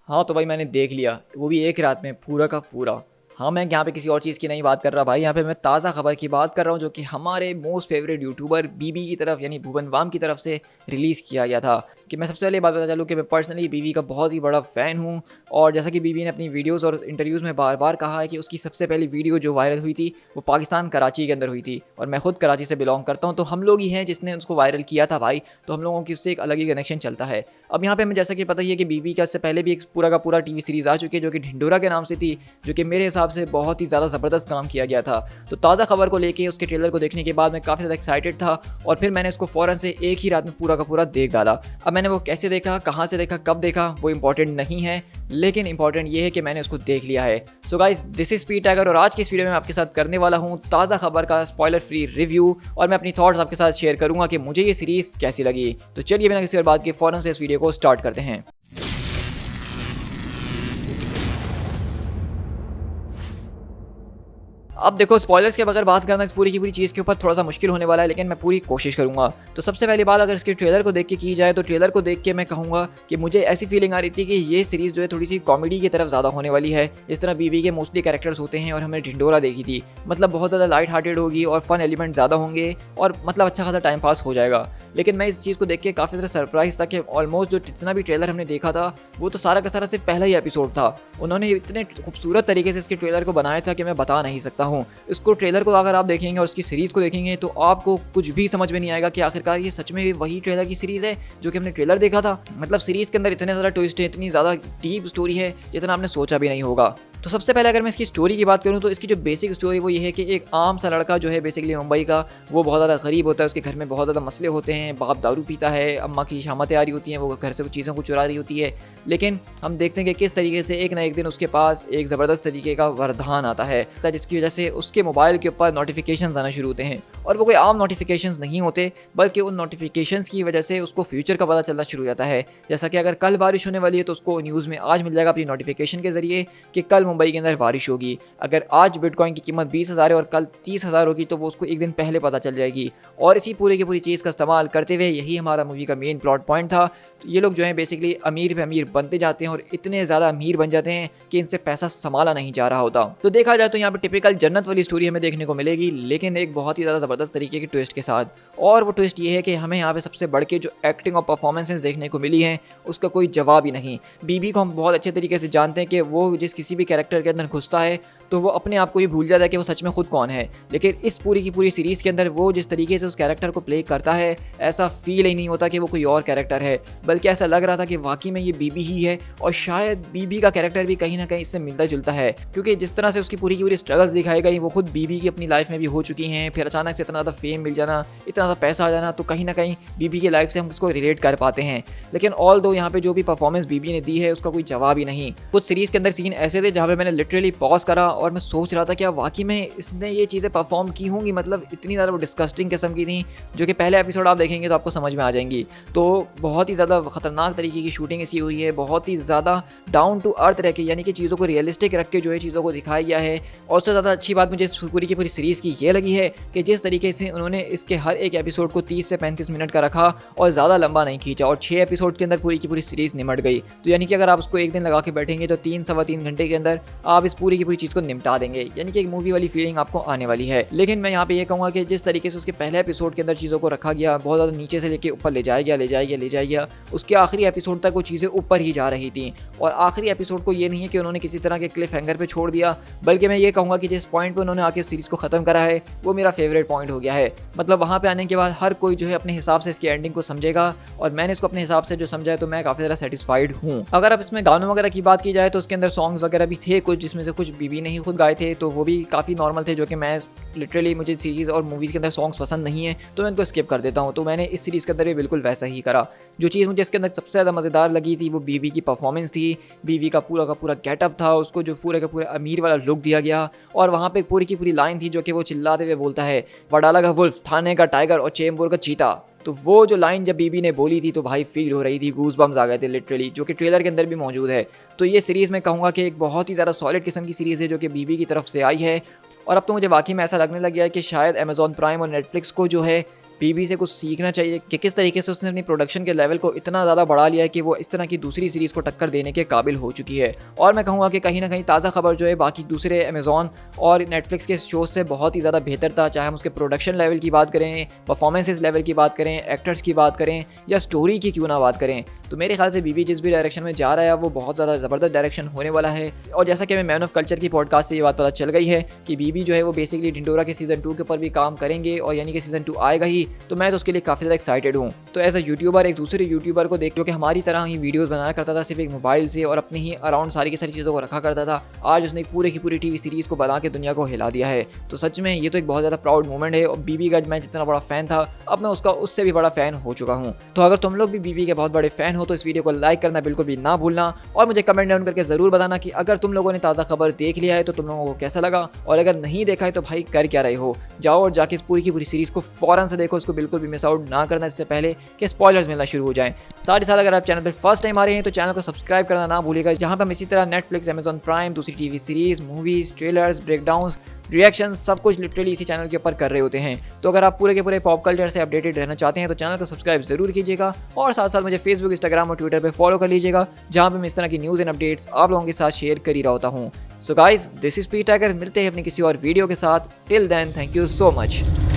हाँ, तो भाई मैंने देख लिया, वो भी एक रात में पूरा का पूरा। हाँ, मैं यहाँ पे किसी और चीज़ की नहीं बात कर रहा भाई, यहाँ पे मैं ताज़ा खबर की बात कर रहा हूँ जो कि हमारे मोस्ट फेवरेट यूट्यूबर बीबी की तरफ यानी भुवन बाम की तरफ से रिलीज़ किया गया था। कि मैं सबसे पहले बात बता चलूँ कि मैं पर्सनली बीबी का बहुत ही बड़ा फ़ैन हूँ। और जैसा कि बीबी ने अपनी वीडियोज़ और इंटरव्यूज़ में बार बार कहा है कि उसकी सबसे पहली वीडियो जो वायरल हुई थी वो पाकिस्तान कराची के अंदर हुई थी, और मैं खुद कराची से बिलोंग करता हूँ, तो हम लोग ही हैं जिसने उसको वायरल किया था भाई। तो हम लोगों की उससे एक अलग ही कनेक्शन चलता है। अब यहाँ पे हमें जैसा कि पता ही है कि बीबी का इससे पहले भी एक पूरा का पूरा टीवी सीरीज़ आ चुकी है जो कि ढिंढोरा के नाम से थी, जो कि मेरे हिसाब से बहुत ही ज़्यादा ज़बरदस्त काम किया गया था। तो ताज़ा खबर को लेके उसके ट्रेलर को देखने के बाद मैं काफ़ी ज़्यादा एक्साइटेड था, और फिर मैंने उसको फ़ौरन से एक ही रात में पूरा का पूरा देख डाला। अब मैंने वो कैसे देखा, कहाँ से देखा, कब देखा, वो इंपॉर्टेंट नहीं है, लेकिन इंपॉर्टेंट ये है कि मैंने उसको देख लिया है। सो guys, this is speed tiger, और आज की इस वीडियो में मैं आपके साथ करने वाला हूँ ताज़ा खबर का स्पॉइलर फ्री रिव्यू, और मैं अपनी थॉट्स आपके साथ शेयर करूंगा कि मुझे ये सीरीज़ कैसी लगी। तो चलिए बिना किसी और बात के फ़ौरन से इस वीडियो को स्टार्ट करते हैं। अब देखो, स्पॉयलर्स के बगैर बात करना इस पूरी की पूरी चीज़ के ऊपर थोड़ा सा मुश्किल होने वाला है, लेकिन मैं पूरी कोशिश करूंगा। तो सबसे पहली बात, अगर इसके ट्रेलर को देख के की जाए तो ट्रेलर को देख के मैं कहूँगा कि मुझे ऐसी फीलिंग आ रही थी कि ये सीरीज़ जो है थोड़ी सी कॉमेडी की तरफ ज़्यादा होने वाली है। इस तरह बीबी के मोस्टली कैरेक्टर्स होते हैं और हमने ढिंडोरा देखी थी, मतलब बहुत ज़्यादा लाइट हार्टेड होगी और फन एलिमेंट ज़्यादा होंगे, और मतलब अच्छा खासा टाइम पास हो जाएगा। लेकिन मैं इस चीज़ को देख के काफ़ी ज़्यादा सरप्राइज था कि ऑलमोस्ट जो जितना भी ट्रेलर हमने देखा था वो तो सारा का सारा सिर्फ पहला ही एपिसोड था। उन्होंने इतने खूबसूरत तरीके से इसके ट्रेलर को बनाया था कि मैं बता नहीं सकता हूँ। इसको ट्रेलर को अगर आप देखेंगे और उसकी सीरीज़ को देखेंगे तो आपको कुछ भी समझ में नहीं आएगा कि आखिरकार ये सच में वही ट्रेलर की सीरीज़ है जो कि हमने ट्रेलर देखा था। मतलब सीरीज़ के अंदर इतने ज़्यादा ट्विस्ट है, इतनी ज़्यादा डीप स्टोरी है जितना आपने सोचा भी नहीं होगा। तो सबसे पहले अगर मैं इसकी स्टोरी की बात करूँ तो इसकी जो बेसिक स्टोरी वो ये है कि एक आम सा लड़का जो है बेसिकली मुंबई का, वो बहुत ज़्यादा गरीब होता है, उसके घर में बहुत ज़्यादा मसले होते हैं, बाप दारू पीता है, अम्मा की शामतें आ रही होती हैं, वो घर से कुछ चीज़ों को चुरा रही होती है। लेकिन हम देखते हैं कि किस तरीके से एक ना एक दिन उसके पास एक ज़बरदस्त तरीके का वरदान आता है, जिसकी वजह से उसके मोबाइल के ऊपर नोटिफिकेशन आना शुरू होते हैं। और वो कोई आम नोटिफिकेशंस नहीं होते, बल्कि उन नोटिफिकेशंस की वजह से उसको फ्यूचर का पता चलना शुरू हो जाता है। जैसा कि अगर कल बारिश होने वाली है तो उसको न्यूज़ में आज मिल जाएगा अपनी नोटिफिकेशन के ज़रिए कि कल मुंबई के अंदर बारिश होगी। अगर आज बिटकॉइन की कीमत 20,000 है और कल 30,000 होगी तो वो उसको एक दिन पहले पता चल जाएगी। और इसी पूरी की पूरी चीज़ का इस्तेमाल करते हुए यही हमारा मूवी का मेन प्लॉट पॉइंट था। तो ये लोग जो हैं बेसिकली अमीर पे अमीर बनते जाते हैं और इतने ज़्यादा अमीर बन जाते हैं कि इनसे पैसा संभाला नहीं जा रहा होता। तो देखा जाए तो यहाँ पर टिपिकल जन्नत वाली स्टोरी हमें देखने को मिलेगी, लेकिन एक बहुत ही ज़्यादा ज़बरदस्त तरीके की ट्विस्ट के साथ। और वो ट्विस्ट ये है कि हमें यहाँ पे सबसे बढ़ के जो एक्टिंग और परफॉर्मेंसेस देखने को मिली हैं उसका कोई जवाब ही नहीं। बीबी को हम बहुत अच्छे तरीके से जानते हैं कि वो जिस किसी भी कैरेक्टर के अंदर घुसता है तो वो अपने आप को ही भूल जाता है कि वो सच में खुद कौन है। लेकिन इस पूरी की पूरी सीरीज़ के अंदर वो जिस तरीके से उस कैरेक्टर को प्ले करता है, ऐसा फील ही नहीं होता कि वो कोई और कैरेक्टर है, बल्कि ऐसा लग रहा था कि वाकई में ये बीबी ही है। और शायद बीबी का कैरेक्टर भी कहीं ना कहीं इससे मिलता जुलता है, क्योंकि जिस तरह से उसकी पूरी की पूरी स्ट्रगल्स दिखाई गई वो खुद बीबी की अपनी लाइफ में भी हो चुकी हैं। फिर अचानक से इतना ज़्यादा फेम मिल जाना, इतना ज़्यादा पैसा आ जाना, तो कहीं ना कहीं बीबी की लाइफ से हम उसको रिलेट कर पाते हैं। लेकिन ऑल दो यहाँ पे जो भी परफॉर्मेंस बीबी ने दी है उसका कोई जवाब ही नहीं। कुछ सीरीज़ के अंदर सीन ऐसे थे जहाँ पे मैंने लिटरली पॉज करा और मैं सोच रहा था क्या वाकई में इसने ये चीज़ें परफॉर्म की होंगी। मतलब इतनी ज़्यादा वो डिस्कस्टिंग किस्म की थी, जो कि पहले एपिसोड आप देखेंगे तो आपको समझ में आ जाएंगी। तो बहुत ही ज़्यादा खतरनाक तरीके की शूटिंग इसी हुई है, बहुत ही ज़्यादा डाउन टू अर्थ रह के, यानी कि चीज़ों को रियलिस्टिक रख के जो है चीज़ों को दिखाया गया है। और उससे ज़्यादा अच्छी बात मुझे इस पूरी की पूरी सीरीज़ की ये लगी है कि जिस तरीके से उन्होंने इसके हर एक एपिसोड को 30 से 35 मिनट का रखा और ज़्यादा लंबा नहीं खींचा, और 6 एपिसोड के अंदर पूरी की पूरी सीरीज़ निमट गई। तो यानी कि अगर आप उसको एक दिन लगा के बैठेंगे तो 3 सवा 3 घंटे के अंदर आप इस पूरी की पूरी चीज़ को निपटा देंगे, यानी कि एक मूवी वाली फीलिंग आपको आने वाली है। लेकिन मैं यहाँ पे ये कहूँगा कि जिस तरीके से उसके पहले एपिसोड के अंदर चीज़ों को रखा गया, बहुत ज़्यादा नीचे से लेके ऊपर ले जाया गया, उसके आखिरी एपिसोड तक वो चीज़ें ऊपर ही जा रही थी। और आखिरी एपिसोड को ये नहीं है कि उन्होंने किसी तरह के क्लिफ हैंगर पे छोड़ दिया, बल्कि मैं ये कहूँगा कि जिस पॉइंट पे उन्होंने आके सीरीज़ को ख़त्म करा है वो मेरा फेवरेट पॉइंट हो गया है। मतलब वहाँ पे आने के बाद हर कोई जो है अपने हिसाब से इसकी एंडिंग को समझेगा, और मैंने इसको अपने हिसाब से जो समझा है तो मैं काफ़ी ज़्यादा सेटिस्फाइड हूँ। अगर अब इसमें गानों वगैरह की बात की जाए तो उसके अंदर सॉन्ग्स वगैरह भी थे कुछ, जिसमें से कुछ बीबी ने ही खुद गाए थे, तो वो भी काफ़ी नॉर्मल थे, जो कि मैं लिटरली मुझे सीरीज़ और मूवीज़ के अंदर सॉन्ग्स पसंद नहीं है तो मैं इनको स्किप कर देता हूँ। तो मैंने इस सीरीज़ के अंदर भी बिल्कुल वैसा ही करा। जो चीज़ मुझे इसके अंदर सबसे ज़्यादा मज़ेदार लगी थी वो बीबी की परफॉर्मेंस थी। बीबी का पूरा गेटअप था, उसको जो पूरे का पूरा अमीर वाला लुक दिया गया, और वहाँ पे पूरी की पूरी लाइन थी जो कि वो चिल्लाते हुए बोलता है, वडाला का वुल्फ, थाने का टाइगर और चेंबूर का चीता। तो वो जो लाइन जब बीबी ने बोली थी तो भाई फील हो रही थी, गूज बम्स आ गए थे लिटरली, जो कि ट्रेलर के अंदर भी मौजूद है। तो ये सीरीज़ मैं कहूँगा कि एक बहुत ही ज़्यादा सॉलिड किस्म की सीरीज़ है जो कि बीबी की तरफ से आई है। और अब तो मुझे वाकई में ऐसा लगने लग गया है कि शायद अमेज़ॉन प्राइम और नेटफ्लिक्स को जो है बीबी से कुछ सीखना चाहिए कि किस तरीके से उसने अपनी प्रोडक्शन के लेवल को इतना ज़्यादा बढ़ा लिया है कि वो इस तरह की दूसरी सीरीज़ को टक्कर देने के काबिल हो चुकी है। और मैं कहूँगा कि कहीं ना कहीं ताज़ा खबर जो है बाकी दूसरे अमेज़ॉन और नेटफ्लिक्स के शोज़ से बहुत ही ज़्यादा बेहतर था, चाहे हम उसके प्रोडक्शन लेवल की बात करें, परफॉर्मेंसेस लेवल की बात करें, एक्टर्स की बात करें या स्टोरी की क्यों ना बात करें। तो मेरे ख्याल से बीबी जिस भी डायरेक्शन में जा रहा है वो बहुत ज़्यादा ज़बरदस्त डायरेक्शन होने वाला है। और जैसा कि हमें मैन ऑफ कल्चर की पॉडकास्ट से ये बात पता चल गई है कि बीबी जो है वो बेसिकली ढिंडोरा के सीज़न 2 के ऊपर भी काम करेंगे और यानी कि सीज़न 2 आएगा ही, तो मैं तो उसके लिए काफ़ी ज़्यादा एक्साइटेड हूँ। तो एज अ यूट्यूबर एक दूसरे यूट्यूबर को देख, जो कि हमारी तरह ही वीडियोज़ बनाया करता था सिर्फ एक मोबाइल से और अपने ही अराउंड सारी की सारी चीज़ों को रखा करता था, आज उसने पूरे की पूरी टीवी सीरीज़ को बना के दुनिया को हिला दिया है। तो सच में ये तो एक बहुत ज़्यादा प्राउड मोमेंट है। और बीबी का मैं जितना बड़ा फ़ैन था, अब मैं उसका उससे भी बड़ा फ़ैन हो चुका हूँ। तो अगर तुम लोग भी बीबी के बहुत बड़े फ़ैन हो तो इस वीडियो को लाइक करना बिल्कुल भी ना भूलना और मुझे कमेंट डाउन करके ज़रूर बताना कि अगर तुम लोगों ने ताज़ा खबर देख लिया है तो तुम लोगों को कैसा लगा, और अगर नहीं देखा है तो भाई कर क्या रहे हो। जाओ और जाके इस पूरी की पूरी सीरीज़ को फ़ौरन से देखो, इसको बिल्कुल भी मिस आउट ना करना इससे पहले कि स्पॉयलर्स मिलना शुरू हो जाएं। साथ ही साथ अगर आप चैनल पर फर्स्ट टाइम आ रहे हैं तो चैनल को सब्सक्राइब करना ना भूलिएगा, जहाँ पर हम इसी तरह नेटफ्लिक्स, अमेजॉन प्राइम, दूसरी TV series, movies, trailers, breakdowns, reaction सब कुछ लिटरली इसी चैनल के ऊपर कर रहे होते हैं। तो अगर आप पूरे के पूरे पॉप कल्चर से अपडेटेड रहना चाहते हैं तो चैनल को सब्सक्राइब जरूर कीजिएगा और साथ साथ मुझे फेसबुक, इंस्टाग्राम और ट्विटर पे फॉलो कर लीजिएगा, जहाँ पे मैं इस तरह की न्यूज़ एंड अपडेट्स आप लोगों के साथ शेयर कर ही रहा होता हूँ। So guys, this is P tiger, मिलते हैं अपनी किसी और वीडियो के साथ। Till then, thank you so much.